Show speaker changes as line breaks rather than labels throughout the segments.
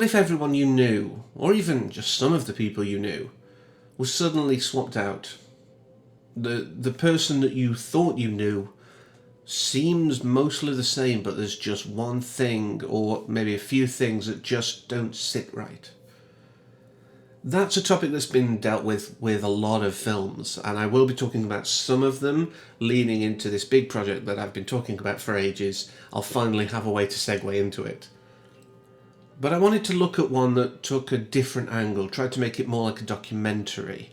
if everyone you knew, or even just some of the people you knew, was suddenly swapped out? The person that you thought you knew seems mostly the same, but there's just one thing, or maybe a few things that just don't sit right. That's a topic that's been dealt with a lot of films, and I will be talking about some of them leading into this big project that I've been talking about for ages. I'll finally have a way to segue into it. But I wanted to look at one that took a different angle, tried to make it more like a documentary.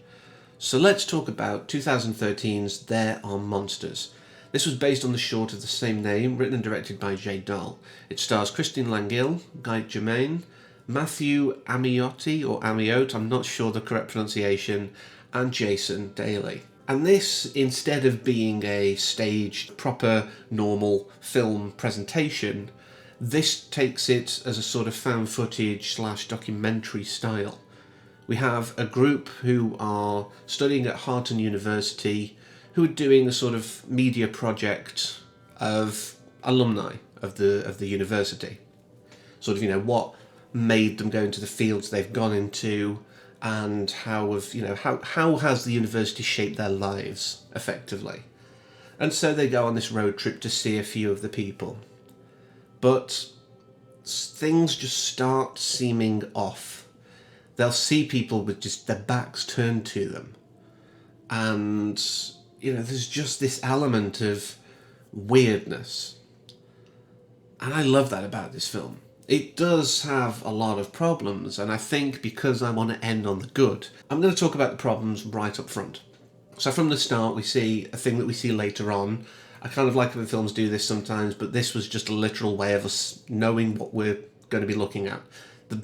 So let's talk about 2013's There Are Monsters. This was based on the short of the same name, written and directed by Jay Dahl. It stars Christine Langille, Guy Germain, Matthew Amiotti, or Amiotte, I'm not sure the correct pronunciation, and Jason Daly. And this, instead of being a staged, proper, normal film presentation, this takes it as a sort of found footage / documentary style. We have a group who are studying at Harton University who are doing a sort of media project of alumni of the university. Sort of, what made them go into the fields they've gone into, and how has the university shaped their lives effectively. And so they go on this road trip to see a few of the people. But things just start seeming off. They'll see people with just their backs turned to them. And, there's just this element of weirdness. And I love that about this film. It does have a lot of problems, and I think because I want to end on the good, I'm going to talk about the problems right up front. So from the start, we see a thing that we see later on. I kind of like it when films do this sometimes, but this was just a literal way of us knowing what we're going to be looking at.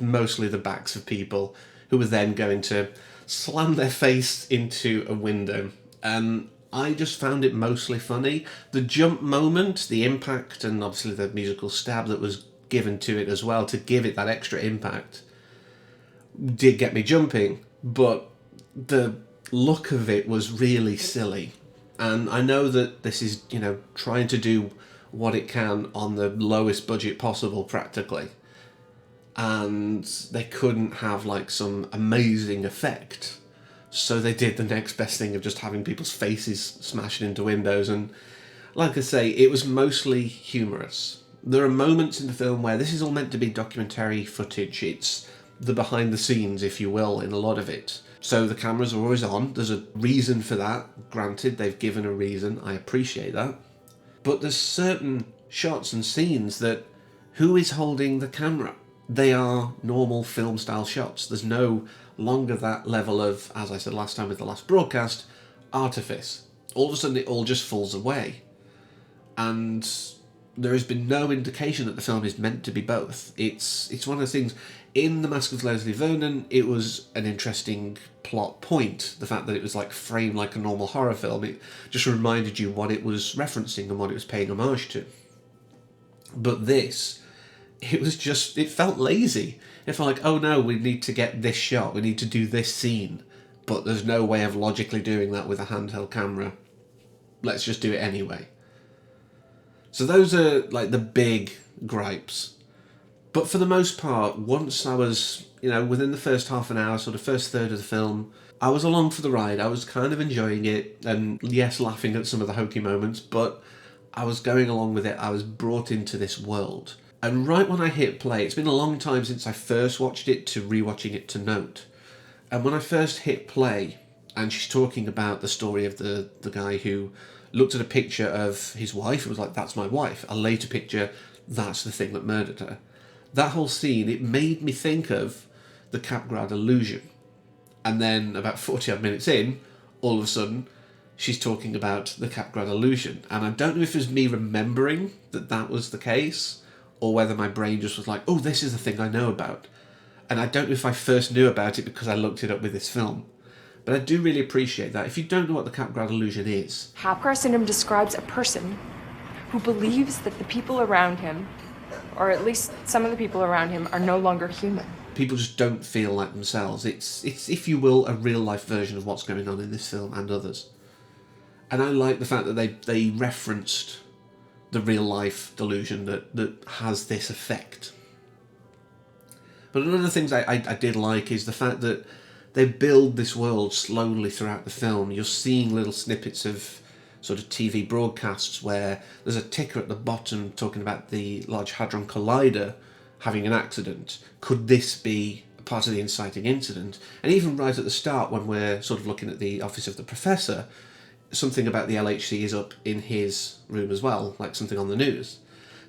Mostly the backs of people who are then going to slam their face into a window. And I just found it mostly funny. The jump moment, the impact, and obviously the musical stab that was given to it as well to give it that extra impact did get me jumping, but the look of it was really silly. And I know that this is, trying to do what it can on the lowest budget possible practically. And they couldn't have some amazing effect. So they did the next best thing of just having people's faces smashed into windows. And like I say, it was mostly humorous. There are moments in the film where this is all meant to be documentary footage. It's the behind the scenes, if you will, in a lot of it. So the cameras are always on. There's a reason for that. Granted, they've given a reason. I appreciate that. But there's certain shots and scenes that who is holding the camera? They are normal film style shots. There's no longer that level of, as I said last time with the last broadcast, artifice. All of a sudden it all just falls away. And there has been no indication that the film is meant to be both. It's one of those things. In The Mask of Leslie Vernon, it was an interesting plot point. The fact that it was framed like a normal horror film. It just reminded you what it was referencing and what it was paying homage to. But this, it felt lazy. It felt like, oh no, we need to get this shot, we need to do this scene, but there's no way of logically doing that with a handheld camera. Let's just do it anyway. So those are the big gripes. But for the most part, once I was, within the first half an hour, sort of first third of the film, I was along for the ride. I was kind of enjoying it, and yes, laughing at some of the hokey moments, but I was going along with it. I was brought into this world. And right when I hit play, it's been a long time since I first watched it to rewatching it to note. And when I first hit play, and she's talking about the story of the guy who looked at a picture of his wife and was like, that's my wife. A later picture, that's the thing that murdered her. That whole scene, it made me think of the Capgras illusion. And then about 40 odd minutes in, all of a sudden, she's talking about the Capgras illusion. And I don't know if it was me remembering that was the case, or whether my brain just was like, oh, this is the thing I know about. And I don't know if I first knew about it because I looked it up with this film. But I do really appreciate that. If you don't know what the Capgras illusion is...
Capgras syndrome describes a person who believes that the people around him, or at least some of the people around him, are no longer human.
People just don't feel like themselves. It's, if you will, a real-life version of what's going on in this film and others. And I like the fact that they referenced the real-life delusion that has this effect. But one of the things I did like is the fact that they build this world slowly throughout the film. You're seeing little snippets of sort of TV broadcasts where there's a ticker at the bottom talking about the Large Hadron Collider having an accident. Could this be part of the inciting incident? And even right at the start, when we're sort of looking at the office of the professor, something about the LHC is up in his room as well, like something on the news.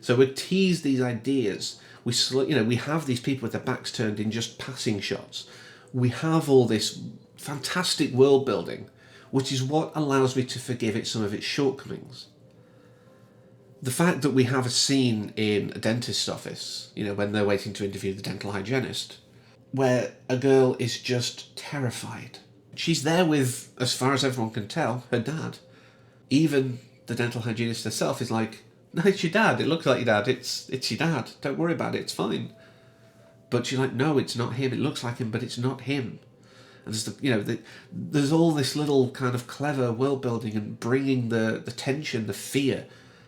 So we tease these ideas. We have these people with their backs turned in just passing shots. We have all this fantastic world building, which is what allows me to forgive it some of its shortcomings. The fact that we have a scene in a dentist's office, when they're waiting to interview the dental hygienist, where a girl is just terrified. She's there with, as far as everyone can tell, her dad. Even the dental hygienist herself is like, no, it's your dad. It looks like your dad. It's your dad. Don't worry about it. It's fine. But she's like, no, it's not him. It looks like him, but it's not him. And there's all this little kind of clever world building and bringing the tension, the fear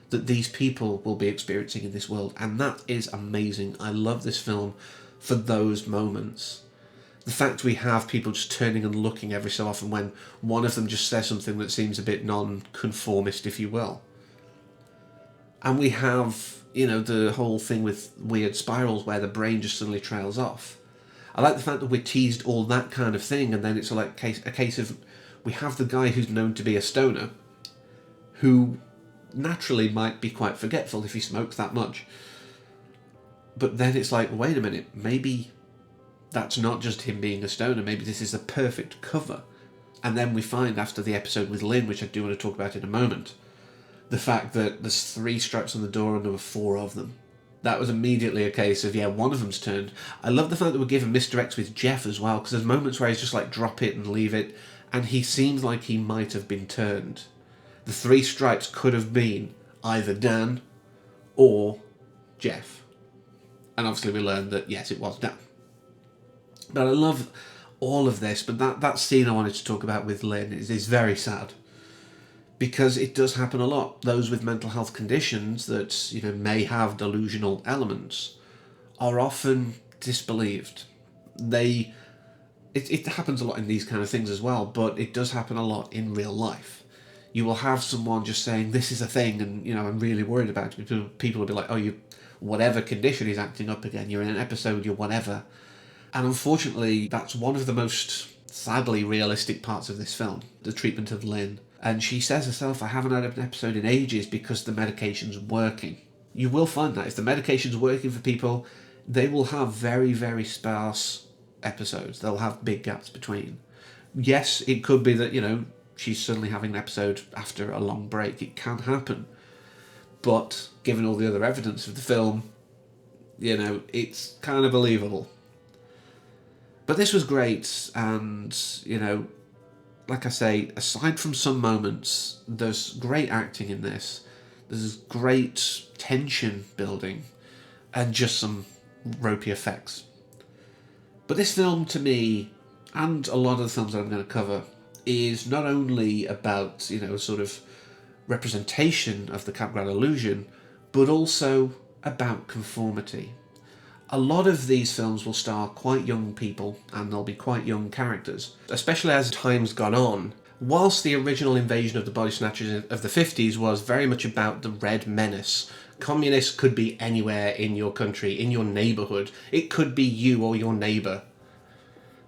that these people will be experiencing in this world. And that is amazing. I love this film for those moments. The fact we have people just turning and looking every so often when one of them just says something that seems a bit non-conformist, if you will. And we have, the whole thing with weird spirals where the brain just suddenly trails off. I like the fact that we're teased all that kind of thing, and then it's like a case of, we have the guy who's known to be a stoner, who naturally might be quite forgetful if he smokes that much. But then it's like, wait a minute, maybe that's not just him being a stoner, maybe this is a perfect cover. And then we find after the episode with Lynn, which I do want to talk about in a moment, the fact that there's 3 stripes on the door and there were 4 of them. That was immediately a case of, one of them's turned. I love the fact that we're given misdirects with Jeff as well, because there's moments where he's just like, drop it and leave it, and he seems like he might have been turned. The 3 stripes could have been either Dan or Jeff. And obviously we learned that, yes, it was Dan. But I love all of this, but that scene I wanted to talk about with Lynn is very sad. Because it does happen a lot. Those with mental health conditions that, may have delusional elements are often disbelieved. It happens a lot in these kind of things as well, but it does happen a lot in real life. You will have someone just saying, this is a thing, and, I'm really worried about it. People will be like, oh, you, whatever condition is acting up again, you're in an episode, you're whatever. And unfortunately, that's one of the most, sadly, realistic parts of this film, the treatment of Lynn. And she says herself, I haven't had an episode in ages because the medication's working. You will find that if the medication's working for people, they will have very, very sparse episodes. They'll have big gaps between. Yes, it could be that, she's suddenly having an episode after a long break. It can happen. But given all the other evidence of the film, it's kind of believable. But this was great, and, like I say, aside from some moments, there's great acting in this. There's great tension building, and just some ropey effects. But this film, to me, and a lot of the films that I'm going to cover, is not only about, sort of representation of the Capgras illusion, but also about conformity. A lot of these films will star quite young people, and they'll be quite young characters, especially as time's gone on. Whilst the original invasion of the body snatchers of the 50s was very much about the Red Menace, communists could be anywhere in your country, in your neighbourhood. It could be you or your neighbour.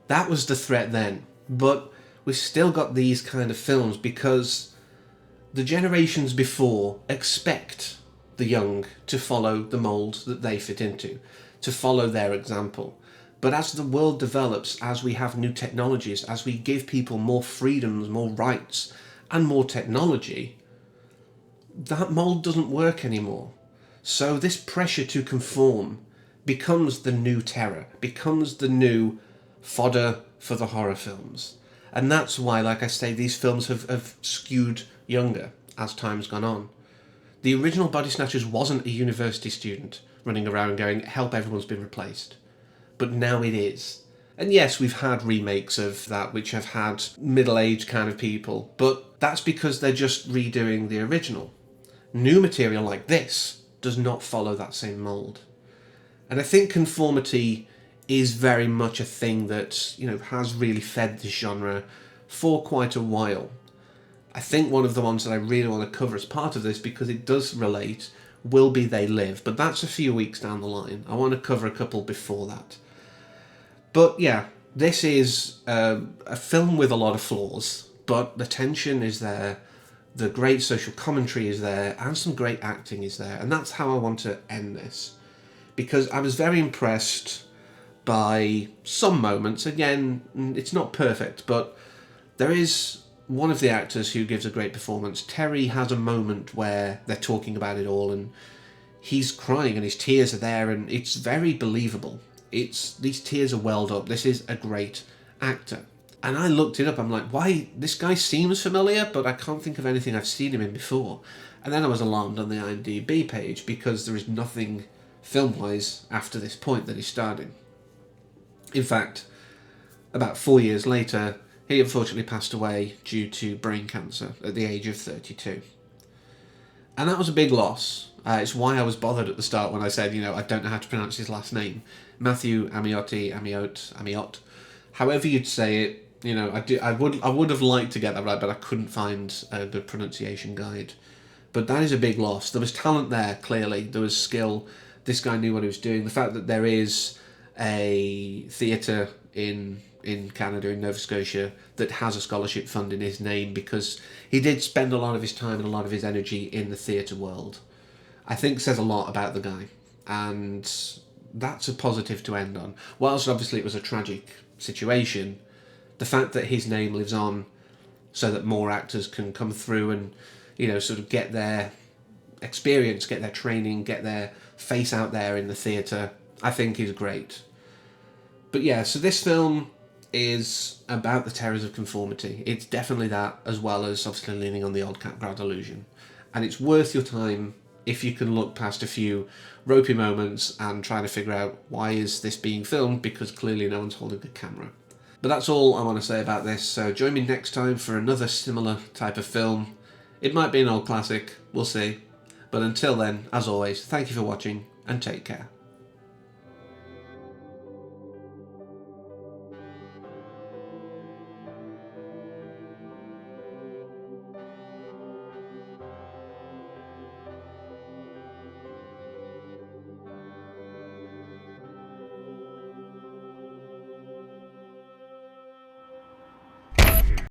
That was the threat then. But we've still got these kind of films because the generations before expect the young to follow the mould that they fit into, to follow their example. But as the world develops, as we have new technologies, as we give people more freedoms, more rights, and more technology, that mould doesn't work anymore. So this pressure to conform becomes the new terror, becomes the new fodder for the horror films. And that's why, like I say, these films have skewed younger as time's gone on. The original Body Snatchers wasn't a university student running around going, help, everyone's been replaced. But now it is. And yes, we've had remakes of that which have had middle-aged kind of people, but that's because they're just redoing the original. New material like this does not follow that same mould. And I think Conformity is very much a thing that, you know, has really fed this genre for quite a while. I think one of the ones that I really want to cover as part of this, because it does relate, will be They Live, but that's a few weeks down the line. I want to cover a couple before that. But yeah, this is a film with a lot of flaws, but the tension is there, the great social commentary is there, and some great acting is there, and that's how I want to end this. Because I was very impressed by some moments. Again, it's not perfect, but there is one of the actors who gives a great performance. Terry has a moment where they're talking about it all, and he's crying, and his tears are there, and it's very believable. These tears are welled up. This is a great actor. And I looked it up. I'm like, why? This guy seems familiar, but I can't think of anything I've seen him in before. And then I was alarmed on the IMDb page because there is nothing film-wise after this point that he's starting. In fact, about 4 years later, he unfortunately passed away due to brain cancer at the age of 32. And that was a big loss. It's why I was bothered at the start when I said, you know, I don't know how to pronounce his last name. Matthew Amiot. However you'd say it, you know, I would have liked to get that right, but I couldn't find the pronunciation guide. But that is a big loss. There was talent there, clearly. There was skill. This guy knew what he was doing. The fact that there is a theatre in Canada, in Nova Scotia, that has a scholarship fund in his name, because he did spend a lot of his time and a lot of his energy in the theatre world, I think says a lot about the guy. And that's a positive to end on. Whilst obviously it was a tragic situation, the fact that his name lives on so that more actors can come through and, you know, sort of get their experience, get their training, get their face out there in the theatre, I think is great. But yeah, so this film is about the terrors of conformity. It's definitely that, as well as obviously leaning on the old Capgras illusion. And it's worth your time if you can look past a few ropey moments and try to figure out why is this being filmed, because clearly no one's holding a camera. But that's all I want to say about this, so join me next time for another similar type of film. It might be an old classic, we'll see. But until then, as always, thank you for watching, and take care.